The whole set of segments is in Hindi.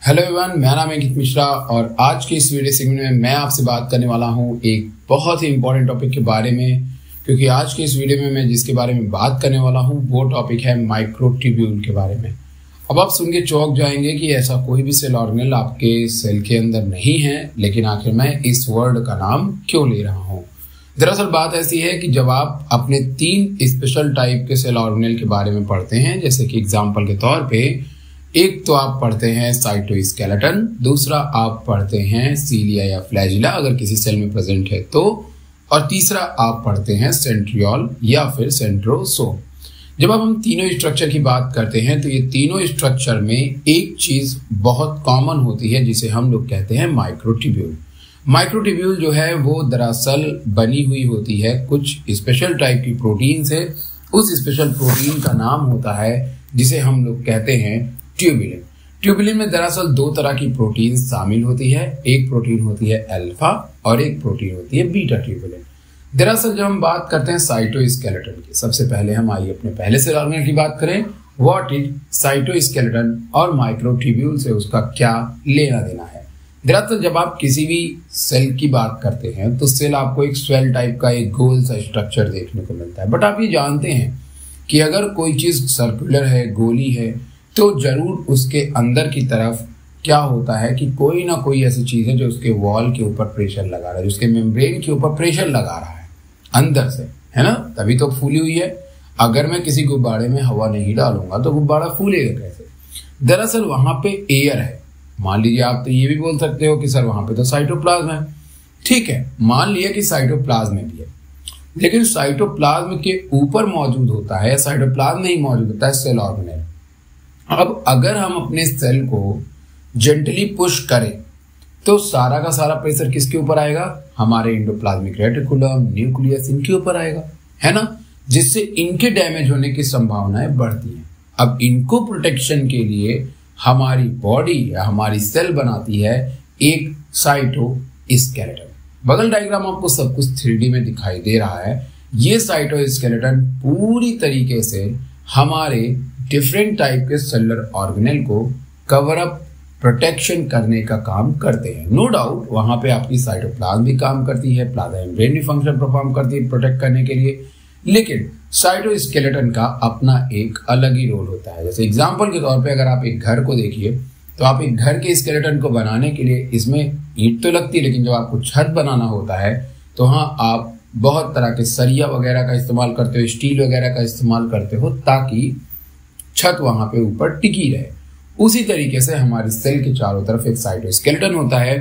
हेलो एवरीवन, मेरा नाम है अंकित मिश्रा और आज के इस वीडियो सेगमेंट में मैं आपसे बात करने वाला हूं एक बहुत ही इंपॉर्टेंट टॉपिक के बारे में। क्योंकि आज के इस वीडियो में मैं जिसके बारे में बात करने वाला हूं वो टॉपिक है माइक्रोट्यूब्यूल के बारे में। अब आप सुन के चौंक जाएंगे कि ऐसा कोई भी सेल ऑर्गेनेल आपके सेल के अंदर नहीं है, लेकिन आखिर मैं इस वर्ड का नाम क्यों ले रहा हूँ। दरअसल बात ऐसी है कि जब आप अपने 3 स्पेशल टाइप के सेल ऑर्गेनेल के बारे में पढ़ते हैं, जैसे कि एग्जाम्पल के तौर पे एक तो आप पढ़ते हैं साइटोस्केलेटन, दूसरा आप पढ़ते हैं सीलिया या फ्लैजिला अगर किसी सेल में प्रेजेंट है तो, और तीसरा आप पढ़ते हैं सेंट्रियोल या फिर सेंट्रोसोम। जब अब हम तीनों स्ट्रक्चर की बात करते हैं तो ये तीनों स्ट्रक्चर में एक चीज बहुत कॉमन होती है जिसे हम लोग कहते हैं माइक्रोट्यूब्यूल। माइक्रोट्यूब्यूल जो है वो दरअसल बनी हुई होती है कुछ स्पेशल टाइप की प्रोटीन से। उस स्पेशल प्रोटीन का नाम होता है जिसे हम लोग कहते हैं ट्यूबुलिन। ट्यूबुलिन में दरअसल 2 तरह की प्रोटीन शामिल होती है, एक प्रोटीन होती है अल्फा और एक प्रोटीन होती है बीटा ट्यूबुलिन। दरअसल जब हम बात करते हैं साइटोस्केलेटन की, सबसे पहले हम आइए अपने पहले सेल ऑर्गेनेल की बात करें। व्हाट इज साइटोस्केलेटन और माइक्रोट्यूब्यूल से उसका क्या लेना देना है। दरअसल जब आप किसी भी सेल की बात करते हैं तो सेल आपको एक स्वेल टाइप का एक गोल सा स्ट्रक्चर देखने को मिलता है। बट आप ये जानते हैं कि अगर कोई चीज सर्कुलर है, गोली है, तो जरूर उसके अंदर की तरफ क्या होता है कि कोई ना कोई ऐसी चीज है जो उसके वॉल के ऊपर प्रेशर लगा रहा है, जिसके मेम्ब्रेन के ऊपर प्रेशर लगा रहा है अंदर से, है ना, तभी तो फूली हुई है। अगर मैं किसी गुब्बारे में हवा नहीं डालूंगा तो गुब्बारा फूलेगा कैसे। दरअसल वहां पे एयर है। मान लीजिए आप तो ये भी बोल सकते हो कि सर वहां पे तो साइटोप्लाज्म है। ठीक है, मान लिया कि साइटोप्लाज्म भी है, लेकिन साइटोप्लाज्म के ऊपर मौजूद होता है, साइटोप्लाज्म में ही मौजूद होता है सेल ऑर्गेनेल। अब अगर हम अपने सेल को जेंटली पुश करें तो सारा का सारा प्रेशर किसके ऊपर आएगा, हमारे एंडोप्लाज्मिक रेटिकुलम, न्यूक्लियस, इनके ऊपर आएगा, है ना, जिससे इनके डैमेज होने की संभावनाएं बढ़ती हैं। अब इनको प्रोटेक्शन के लिए हमारी बॉडी या हमारी सेल बनाती है एक साइटोस्केलेटन। बगल डायग्राम आपको सब कुछ 3D में दिखाई दे रहा है। ये साइटोस्केलेटन पूरी तरीके से हमारे डिफरेंट टाइप के सेलुलर ऑर्गेनेल को कवर अप, प्रोटेक्शन करने का काम करते हैं। नो डाउट वहां पे आपकी साइटोप्लाज्म भी काम करती है, प्लाज्मा मेम्ब्रेन भी फंक्शन परफॉर्म करती है प्रोटेक्ट करने के लिए, लेकिन साइटोस्केलेटन का अपना एक अलग ही रोल होता है। जैसे एग्जांपल के तौर पे अगर आप एक घर को देखिए तो आप एक घर के स्केलेटन को बनाने के लिए इसमें ईंट तो लगती है, लेकिन जब आपको छत बनाना होता है तो हाँ आप बहुत तरह के सरिया वगैरह का इस्तेमाल करते हो, स्टील वगैरह का इस्तेमाल करते हो ताकि छत वहां पे ऊपर टिकी रहे। उसी तरीके से हमारी सेल के चारों तरफ एक साइटोस्केलेटन होता है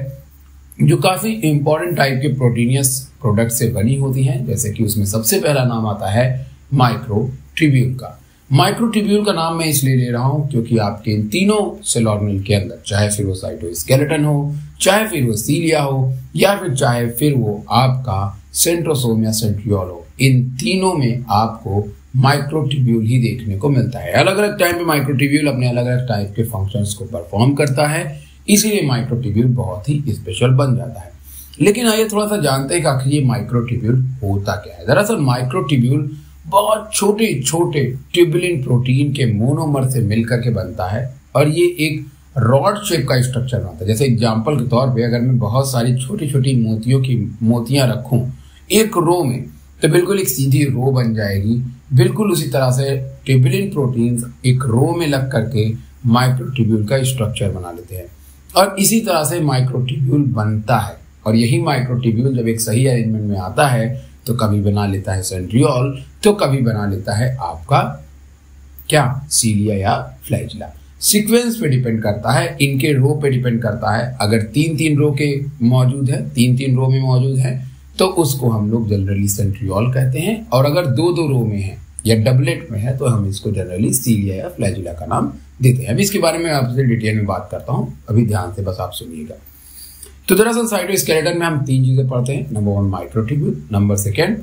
जो काफी इंपॉर्टेंट टाइप के प्रोटीनियस प्रोडक्ट से बनी होती हैं। जैसे कि उसमें सबसे पहला नाम आता है माइक्रोट्यूब्यूल का। माइक्रोट्यूब्यूल का नाम मैं इसलिए ले रहा हूं क्योंकि आपके इन तीनों सेल ऑर्गेनेल के अंदर, चाहे फिर वो साइटोस्केलेटन हो, चाहे फिर वो सीलिया हो, या फिर चाहे फिर वो आपका सेंट्रोसोम या सेंट्रियोल हो, इन तीनों में आपको माइक्रोट्यूब्यूल ही देखने को मिलता है। अलग अलग टाइम पे माइक्रोट्यूब्यूल अपने अलग अलग टाइप के फंक्शंस को परफॉर्म करता है, इसीलिए माइक्रोट्यूब्यूल बहुत ही स्पेशल बन जाता है। लेकिन आइए थोड़ा सा जानते हैं कि आखिर ये माइक्रोट्यूब्यूल होता क्या है। दरअसल माइक्रोट्यूब्यूल बहुत छोटे छोटे ट्यूबुलिन प्रोटीन के मोनोमर से मिलकर के बनता है और ये एक रॉड शेप का स्ट्रक्चर बनता है। जैसे एग्जाम्पल के तौर पे अगर मैं बहुत सारी छोटी छोटी मोतियां रखूं एक रो में तो बिल्कुल एक सीधी रो बन जाएगी। बिल्कुल उसी तरह से ट्यूबुलिन प्रोटीन्स एक रो में लग करके माइक्रोट्यूब्यूल का स्ट्रक्चर बना लेते हैं और इसी तरह से माइक्रोट्यूब्यूल बनता है। और यही माइक्रोट्यूब्यूल जब एक सही अरेंजमेंट में आता है तो कभी बना लेता है सेंट्रियोल, तो कभी बना लेता है आपका क्या, सीलिया या फ्लैजिला। सीक्वेंस पे डिपेंड करता है, इनके रो पे डिपेंड करता है। अगर 3-3 रो के मौजूद है, 3-3 रो में मौजूद है तो उसको हम लोग जनरली सेंट्रियोल कहते हैं, और अगर 2-2 रो में है या डबलेट में है तो हम इसको जनरली सीलिया या फ्लैजिला का नाम देते हैं। अभी इसके बारे में आपसे डिटेल में बात करता हूं, अभी ध्यान से बस आप सुनिएगा। तो दरअसल साइटोस्केलेटन में हम 3 चीजें पढ़ते हैं। Number 1 microtubule, number 2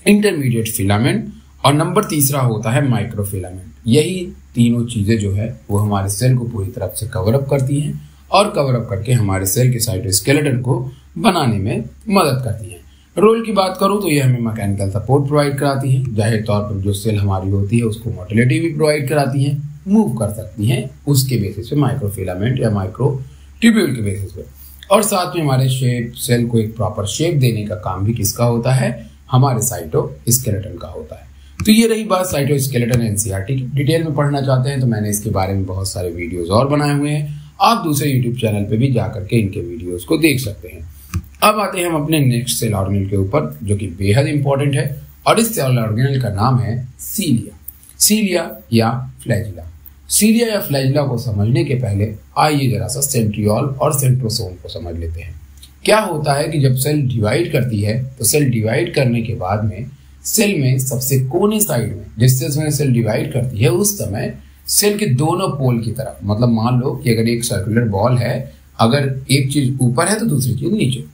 intermediate filament और नंबर 3 होता है माइक्रोफिलामेंट। यही तीनों चीजें जो है वो हमारे सेल को पूरी तरफ से कवर अप करती हैं और कवर अप करके हमारे सेल के साइटोस्केलेटन को बनाने में मदद करती हैं। रोल की बात करूं तो ये हमें मैकेनिकल सपोर्ट प्रोवाइड कराती है। जाहिर तौर पर जो सेल हमारी होती है उसको मोटिलिटी भी प्रोवाइड कराती है। मूव कर सकती हैं उसके बेसिस पे, माइक्रोफिलामेंट या माइक्रोट्यूब्यूल के बेसिस पे। और साथ में हमारे सेल को एक प्रॉपर शेप देने का काम भी किसका होता है, हमारे साइटोस्केलेटन का होता है। तो ये रही बात साइटोस्केलेटन एनसीईआरटी की। डिटेल में पढ़ना चाहते हैं तो मैंने इसके बारे में बहुत सारे वीडियोस और बनाए हुए हैं, आप दूसरे यूट्यूब चैनल पे भी जाकर के इनके वीडियोस को देख सकते हैं। अब आते हैं हम अपने नेक्स्ट सेल ऑर्गेनेल के ऊपर, जो कि बेहद इंपॉर्टेंट है, और इस सेल ऑर्गेनेल का नाम है सीलिया या फ्लैजिला। सीलिया या फ्लैजिला को समझने के पहले आइए जरा सा सेंट्रियोल और सेंट्रोसोम को समझ लेते हैं। क्या होता है कि जब सेल डिवाइड करती है तो सेल डिवाइड करने के बाद में सेल में सबसे कोने साइड में, जिससे उसमें सेल डिवाइड करती है उस समय सेल के दोनों पोल की तरफ, मतलब मान लो कि अगर एक सर्कुलर बॉल है, अगर एक चीज ऊपर है तो दूसरी चीज नीचे,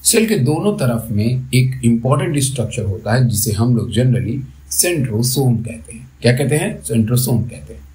सेल के दोनों तरफ में एक इंपॉर्टेंट स्ट्रक्चर होता है जिसे हम लोग जनरली सेंट्रोसोम कहते हैं। क्या कहते हैं, सेंट्रोसोम कहते हैं।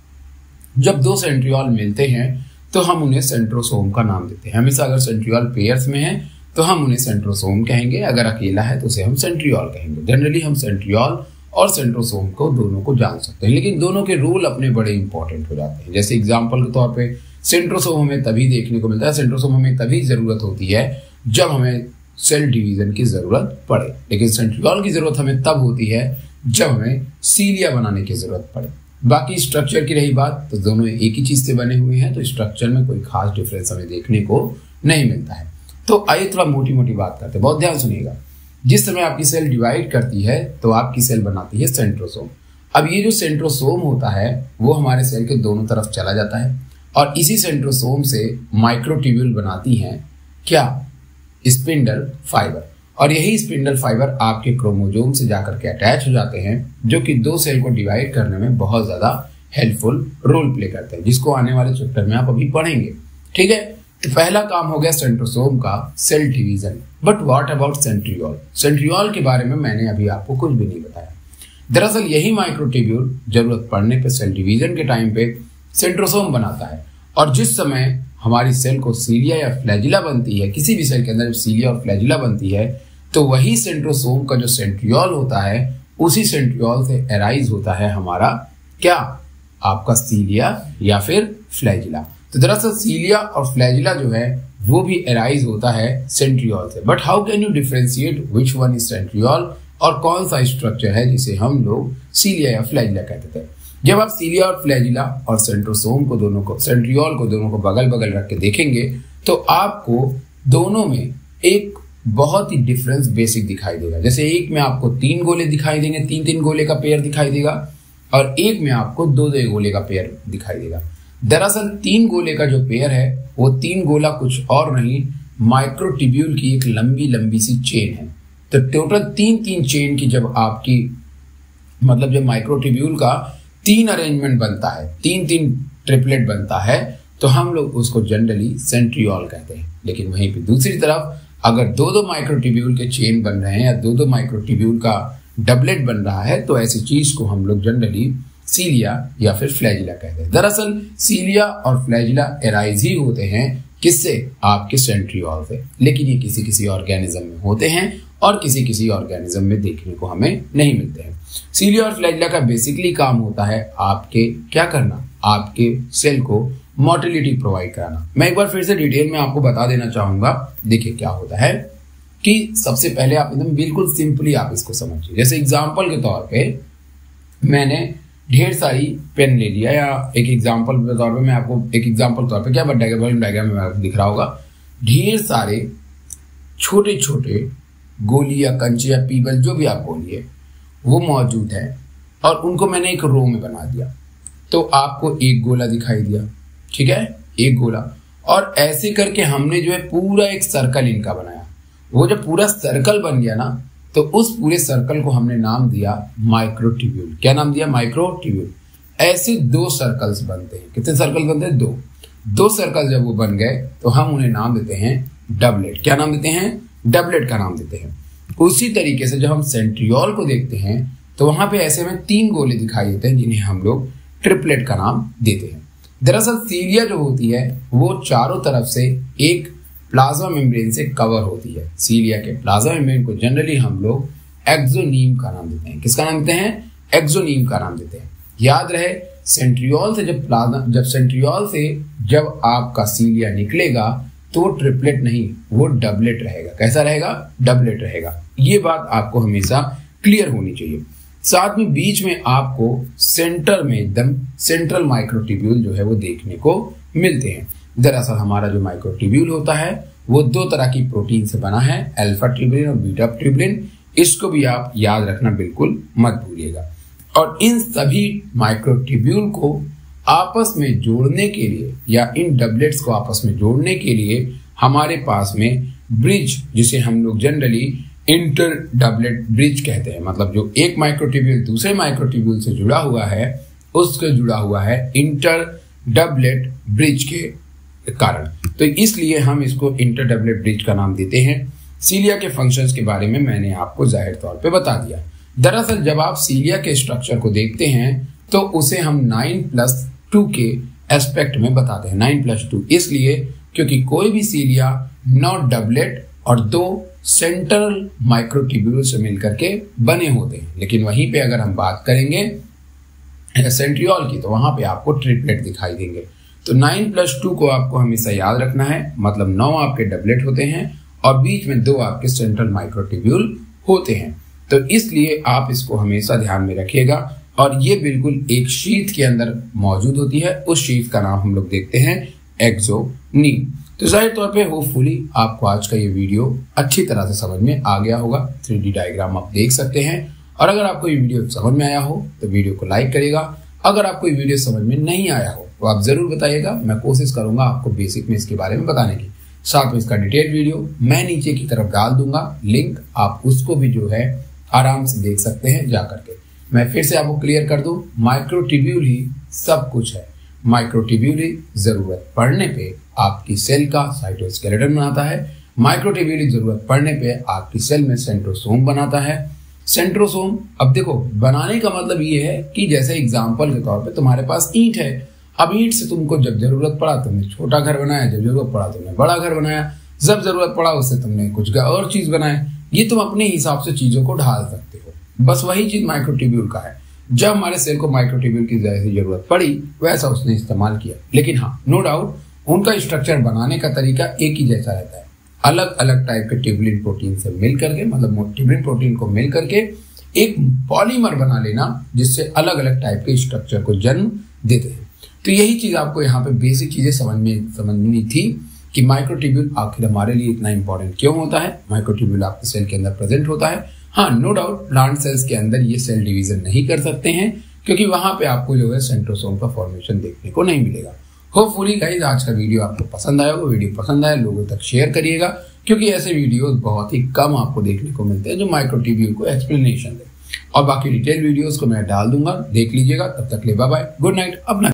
जब दो सेंट्रियोल मिलते हैं तो हम उन्हें सेंट्रोसोम का नाम देते हैं। हमेशा अगर सेंट्रियोल पेयर्स में है तो हम उन्हें सेंट्रोसोम कहेंगे, अगर अकेला है तो उसे हम सेंट्रियोल कहेंगे। जनरली हम सेंट्रियोल और सेंट्रोसोम को दोनों को जान सकते हैं, लेकिन दोनों के रोल अपने बड़े इंपॉर्टेंट हो जाते हैं। जैसे एग्जांपल के तौर पे सेंट्रोसोम हमें तभी देखने को मिलता है, सेंट्रोसोम हमें तभी जरूरत होती है जब हमें सेल डिवीजन की जरूरत पड़े, लेकिन सेंट्रियोल की जरूरत हमें तब होती है जब हमें सीलिया बनाने की जरूरत पड़े। बाकी स्ट्रक्चर की रही बात तो दोनों एक ही चीज से बने हुए हैं, तो स्ट्रक्चर में कोई खास डिफरेंस हमें देखने को नहीं मिलता है। तो आइए थोड़ा मोटी मोटी बात करते हैं, बहुत ध्यान सुनिएगा। जिस समय आपकी सेल डिवाइड करती है तो आपकी सेल बनाती है सेंट्रोसोम। अब ये जो सेंट्रोसोम होता है वो हमारे सेल के दोनों तरफ चला जाता है, और इसी सेंट्रोसोम से माइक्रोट्यूब्यूल बनाती हैं क्या, स्पिंडल फाइबर। और यही स्पिंडल फाइबर आपके क्रोमोसोम से जाकर के अटैच हो जाते हैं, जो कि दो सेल को डिवाइड करने में बहुत ज्यादा हेल्पफुल रोल प्ले करते हैं, जिसको आने वाले चैप्टर में आप अभी पढ़ेंगे। ठीक है, तो पहला काम हो गया सेंट्रोसोम का, cell division. But what about centriole? Centriole के बारे में मैंने अभी आपको कुछ भी नहीं बताया। दरअसल यही माइक्रोट्यूब्यूल जरूरत पड़ने पे सेल डिवीजन के टाइम पे सेंट्रोसोम बनाता है, और जिस समय हमारी सेल को सीलिया या फ्लैजिला बनती है, किसी भी सेल के अंदर जब सीलिया और फ्लैजिला बनती है तो वही सेंट्रोसोम का जो सेंट्रियोल होता है, उसी सेंट्रियोल से एराइज होता है हमारा क्या, आपका सीलिया या फिर फ्लैजिला। तो दरअसल सीलिया और फ्लैजिला जो है वो भी एराइज होता है सेंट्रियोल से। But how can you differentiate which one is centriole, और कौन सा स्ट्रक्चर है जिसे हम लोग सीलिया या फ्लैजिला कहते थे। जब आप सीलिया और फ्लैजिला और सेंट्रोसोम को दोनों को, सेंट्रियोल को दोनों को बगल बगल रख के देखेंगे तो आपको दोनों में एक बहुत ही डिफरेंस बेसिक दिखाई देगा। जैसे एक में आपको 3 गोले दिखाई देंगे, 3 गोले का पेयर दिखाई देगा, और एक में आपको 2 गोले का पेयर दिखाई देगा। दरअसल 3 गोले का जो पेयर है वो 3 गोला कुछ और नहीं, माइक्रोट्यूब्यूल की एक लंबी लंबी सी चेन है। तो टोटल 3 चेन की जब आपकी, मतलब जब माइक्रोट्यूब्यूल का 3 अरेंजमेंट बनता है, 3 ट्रिपलेट बनता है, तो हम लोग उसको जनरली सेंट्रियोल कहते हैं। लेकिन वहीं पे दूसरी तरफ अगर 2 माइक्रोट्यूब्यूल के चेन बन रहे हैं या 2 माइक्रोट्यूब्यूल का डबलेट बन रहा है, तो ऐसी चीज को हम लोग जनरली सीलिया या फिर फ्लैजिला कहते हैं। दरअसल सीलिया और फ्लैजिला एराइज ही होते हैं किससे, आपके सेंट्रियोल से, लेकिन ये किसी किसी ऑर्गेनिज्म में होते हैं और किसी किसी ऑर्गेनिज्म में देखने को हमें नहीं मिलते हैं। सीलिया और फ्लैजिला का बेसिकली काम होता है आपके क्या करना, आपके सेल को मोटिलिटी प्रोवाइड कराना। मैं एक बार फिर से डिटेल में आपको बता देना चाहूंगा। देखिए क्या होता है कि सबसे पहले आप एकदम बिल्कुल सिंपली आप इसको समझिए। जैसे एग्जांपल के तौर पे मैंने ढेर सारी पेन ले लिया, या एक एग्जांपल के तौर पे मैं आपको एक एग्जांपल तौर पे क्या डायग्राम में आपको दिख रहा होगा, ढेर सारे छोटे छोटे गोली या कंचे या पीबल जो भी आप बोलिए वो मौजूद है, और उनको मैंने एक रो में बना दिया। तो आपको एक गोला दिखाई दिया, ठीक है, एक गोला, और ऐसे करके हमने जो है पूरा एक सर्कल इनका बनाया। वो जब पूरा सर्कल बन गया ना, तो उस पूरे सर्कल को हमने नाम दिया माइक्रोट्यूब्यूल। क्या नाम दिया, माइक्रोट्यूब्यूल। ऐसे 2 सर्कल्स बनते हैं। कितने सर्कल बनते हैं, 2 सर्कल जब वो बन गए तो हम उन्हें नाम देते हैं डबलेट। क्या नाम देते हैं, डबलेट का नाम देते हैं। उसी तरीके से जब हम सेंट्रियोल को देखते हैं तो वहां पे ऐसे में 3 गोले दिखाई देते हैं जिन्हें हम लोग ट्रिपलेट का नाम देते हैं। दरअसल सीलिया जो होती है वो चारों तरफ से एक प्लाज्मा मेम्ब्रेन से कवर होती है। सीलिया के प्लाज्मा मेम्ब्रेन को जनरली हम लोग एक्सोनीम का नाम देते हैं। किसका नाम देते हैं, एक्सोनीम का नाम देते हैं। याद रहे सेंट्रियोल से जब आपका सीलिया निकलेगा तो ट्रिपलेट नहीं, वो डबलेट रहेगा। कैसा रहेगा? डबलेट रहेगा। ये बात आपको हमेशा क्लियर होनी चाहिए। साथ में बीच में आपको सेंटर में एकदम सेंट्रल माइक्रोट्यूब्यूल जो है वो देखने को मिलते हैं। दरअसल हमारा जो माइक्रोट्यूब्यूल होता है वो दो तरह की प्रोटीन से बना है, अल्फा ट्यूबुलिन और बीटा ट्यूबुलिन। इसको भी आप याद रखना बिल्कुल मत भूलिएगा। और इन सभी माइक्रोट्यूब्यूल को आपस में जोड़ने के लिए या इन डबलेट्स को आपस में जोड़ने के लिए हमारे पास में ब्रिज, जिसे हम लोग जनरली इंटर डबलेट ब्रिज कहते हैं, मतलब जो एक माइक्रोट्यूब्यूल दूसरे माइक्रोट्यूब्यूल से जुड़ा हुआ है उससे जुड़ा हुआ है इंटर डबलेट ब्रिज के कारण। तो इसलिए हम इसको इंटर डबलेट ब्रिज का नाम देते हैं। सीलिया के फंक्शंस के बारे में मैंने आपको जाहिर तौर पे बता दिया। दरअसल जब आप सीलिया के स्ट्रक्चर को देखते हैं तो उसे हम 9+2 के एस्पेक्ट में बताते हैं। 9+2 इसलिए क्योंकि कोई भी सीलिया नॉट डबलेट और दो सेंट्रल माइक्रोट्यूब्यूल से मिलकर के बने होते हैं। लेकिन वहीं पे अगर हम बात करेंगे सेंट्रियोल की तो वहां पे आपको ट्रिपलेट दिखाई देंगे। तो 9+2 को आपको हमेशा याद रखना है, मतलब 9 आपके डबलेट होते हैं और बीच में 2 आपके सेंट्रल माइक्रोट्यूब्यूल होते हैं। तो इसलिए आप इसको हमेशा ध्यान में रखिएगा। और ये बिल्कुल एक शीथ के अंदर मौजूद होती है। उस शीथ का नाम हम लोग देखते हैं एक्सोनीम। तो जाहिर तौर पे होपफुली आपको आज का ये वीडियो अच्छी तरह से समझ में आ गया होगा। 3D डायग्राम आप देख सकते हैं। और अगर आपको ये वीडियो समझ में आया हो तो वीडियो को लाइक करिएगा। अगर आपको ये वीडियो समझ में नहीं आया हो तो आप जरूर बताइएगा। मैं कोशिश करूंगा आपको बेसिक में इसके बारे में बताने की। साथ में इसका डिटेल वीडियो मैं नीचे की तरफ डाल दूंगा, लिंक आप उसको भी जो है आराम से देख सकते हैं जा करके। मैं फिर से आपको क्लियर कर दूं, माइक्रोट्यूब्यूल ही सब कुछ है। माइक्रोट्यूब्यूल ही जरूरत पड़ने पे आपकी सेल का साइटोस्केलेटन बनाता है। माइक्रोट्यूब्यूल ही जरूरत पड़ने पे आपकी सेल में सेंट्रोसोम बनाता है। सेंट्रोसोम, अब देखो बनाने का मतलब ये है कि जैसे एग्जाम्पल के तौर पे तुम्हारे पास ईंट है। अब ईंट से तुमको जब जरूरत पड़ा तुमने छोटा घर बनाया, जब जरूरत पड़ा तुमने बड़ा घर बनाया, जब जरूरत पड़ा उससे तुमने कुछ और चीज बनाया। ये तुम अपने हिसाब से चीजों को ढाल सकते हो। बस वही चीज माइक्रोट्यूब्यूल का है। जब हमारे सेल को माइक्रोट्यूब्यूल की जैसी जरूरत पड़ी वैसा उसने इस्तेमाल किया। लेकिन हाँ, नो डाउट उनका स्ट्रक्चर बनाने का तरीका एक ही जैसा रहता है। अलग अलग टाइप के ट्यूबुलिन प्रोटीन से मिल करके, मतलब ट्यूबुलिन प्रोटीन को मिल करके एक पॉलीमर बना लेना, जिससे अलग अलग टाइप के स्ट्रक्चर को जन्म देते हैं। तो यही चीज आपको यहाँ पे बेसिक चीजें समझनी थी कि माइक्रोट्यूब्यूल आखिर हमारे लिए इतना इंपॉर्टेंट क्यों होता है। माइक्रोट्यूब्यूल आपके सेल के अंदर प्रेजेंट होता है। हाँ, नो डाउट प्लांट सेल्स के अंदर ये सेल डिवीजन नहीं कर सकते हैं क्योंकि वहां पे आपको जो है सेंट्रोसोम का फॉर्मेशन देखने को नहीं मिलेगा। होपफुली गाइस आज का वीडियो आपको पसंद आया होगा। वीडियो पसंद आया लोगों तक शेयर करिएगा, क्योंकि ऐसे वीडियोस बहुत ही कम आपको देखने को मिलते हैं जो माइक्रोट्यूब्यूल को एक्सप्लेनेशन दे। और बाकी डिटेल वीडियोस को मैं डाल दूंगा, देख लीजिएगा। तब तक ले बाय बाय, गुड नाइट। अपना